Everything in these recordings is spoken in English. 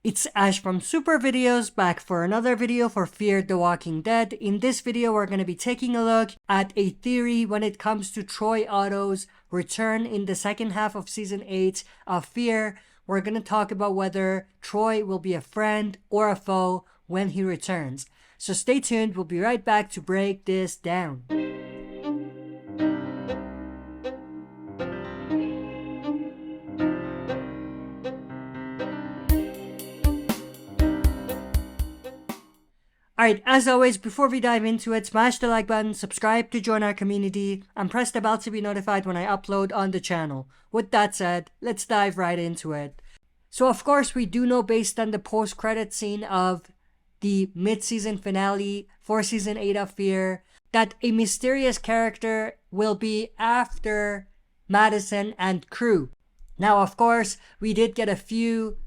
It's Ash from SuperVideos, back for another video for Fear the Walking Dead. In this video, we're going to be taking a look at a theory when it comes to Troy Otto's return in the second half of Season 8 of Fear. We're going to talk about whether Troy will be a friend or a foe when he returns. So stay tuned, we'll be right back to break this down. Alright, as always, before we dive into it, smash the like button, subscribe to join our community, and press the bell to be notified when I upload on the channel. With that said, let's dive right into it. So of course, we do know based on the post-credit scene of the mid-season finale for Season 8 of Fear, that a mysterious character will be after Madison and crew. Now of course, we did get a few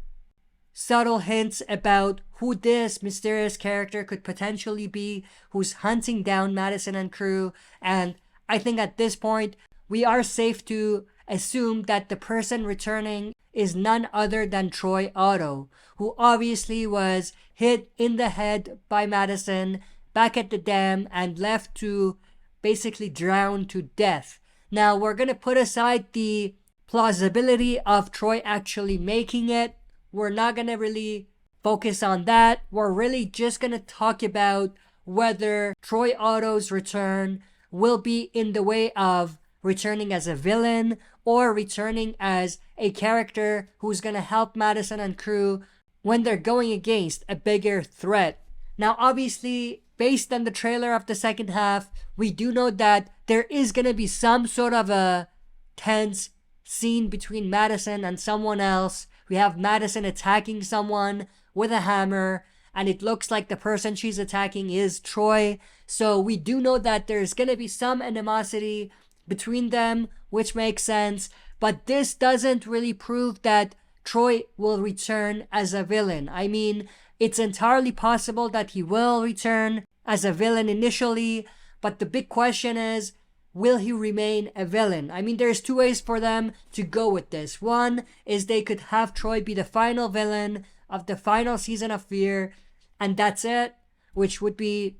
subtle hints about who this mysterious character could potentially be who's hunting down Madison and crew, and I think at this point we are safe to assume that the person returning is none other than Troy Otto, who obviously was hit in the head by Madison back at the dam and left to basically drown to death. Now we're gonna put aside the plausibility of Troy actually making it. We're not going to really focus on that. We're really just going to talk about whether Troy Otto's return will be in the way of returning as a villain or returning as a character who's going to help Madison and crew when they're going against a bigger threat. Now, obviously, based on the trailer of the second half, we do know that there is going to be some sort of a tense scene between Madison and someone else. We have Madison attacking someone with a hammer, and it looks like the person she's attacking is Troy. So we do know that there's going to be some animosity between them, which makes sense. But this doesn't really prove that Troy will return as a villain. I mean, it's entirely possible that he will return as a villain initially, but the big question is, will he remain a villain? I mean, there's two ways for them to go with this. One is they could have Troy be the final villain of the final season of Fear, and that's it, which would be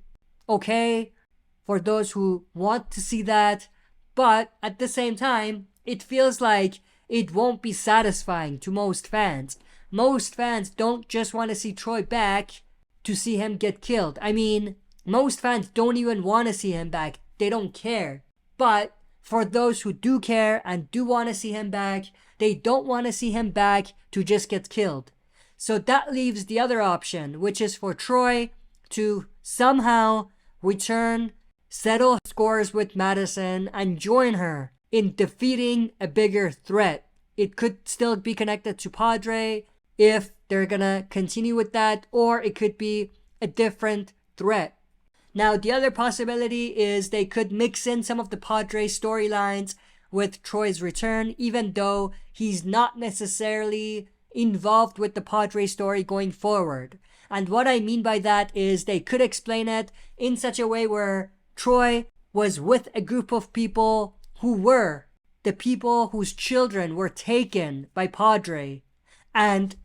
okay for those who want to see that. But at the same time, it feels like it won't be satisfying to most fans. Most fans don't just want to see Troy back to see him get killed. I mean, most fans don't even want to see him back. They don't care. But for those who do care and do want to see him back, they don't want to see him back to just get killed. So that leaves the other option, which is for Troy to somehow return, settle scores with Madison, and join her in defeating a bigger threat. It could still be connected to Padre if they're gonna continue with that, or it could be a different threat. Now, the other possibility is they could mix in some of the Padre storylines with Troy's return, even though he's not necessarily involved with the Padre story going forward. And what I mean by that is they could explain it in such a way where Troy was with a group of people who were the people whose children were taken by Padre, and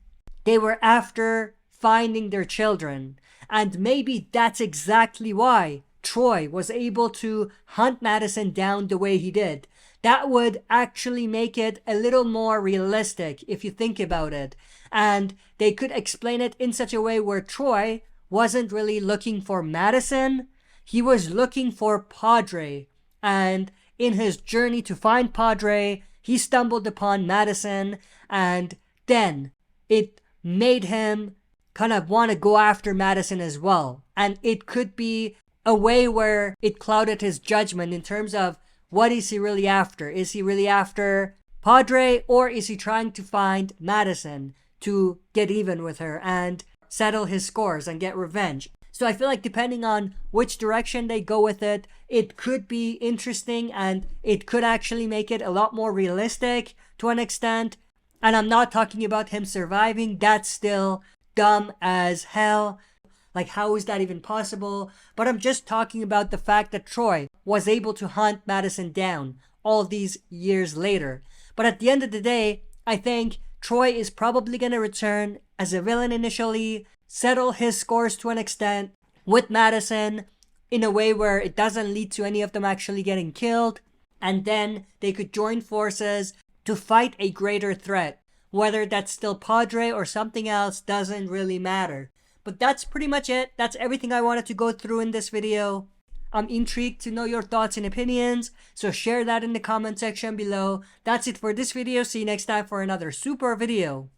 they were after finding their children. And maybe that's exactly why Troy was able to hunt Madison down the way he did. That would actually make it a little more realistic if you think about it. And they could explain it in such a way where Troy wasn't really looking for Madison. He was looking for Padre. And in his journey to find Padre, he stumbled upon Madison. And then it made him kind of want to go after Madison as well. And it could be a way where it clouded his judgment in terms of what is he really after? Is he really after Padre, or is he trying to find Madison to get even with her and settle his scores and get revenge? So I feel like depending on which direction they go with it, it could be interesting and it could actually make it a lot more realistic to an extent. And I'm not talking about him surviving. That's still dumb as hell. Like, how is that even possible? But I'm just talking about the fact that Troy was able to hunt Madison down all these years later. But at the end of the day, I think Troy is probably gonna return as a villain initially, settle his scores to an extent with Madison in a way where it doesn't lead to any of them actually getting killed, and then they could join forces to fight a greater threat. Whether that's still Padre or something else doesn't really matter. But that's pretty much it. That's everything I wanted to go through in this video. I'm intrigued to know your thoughts and opinions, so share that in the comment section below. That's it for this video. See you next time for another super video.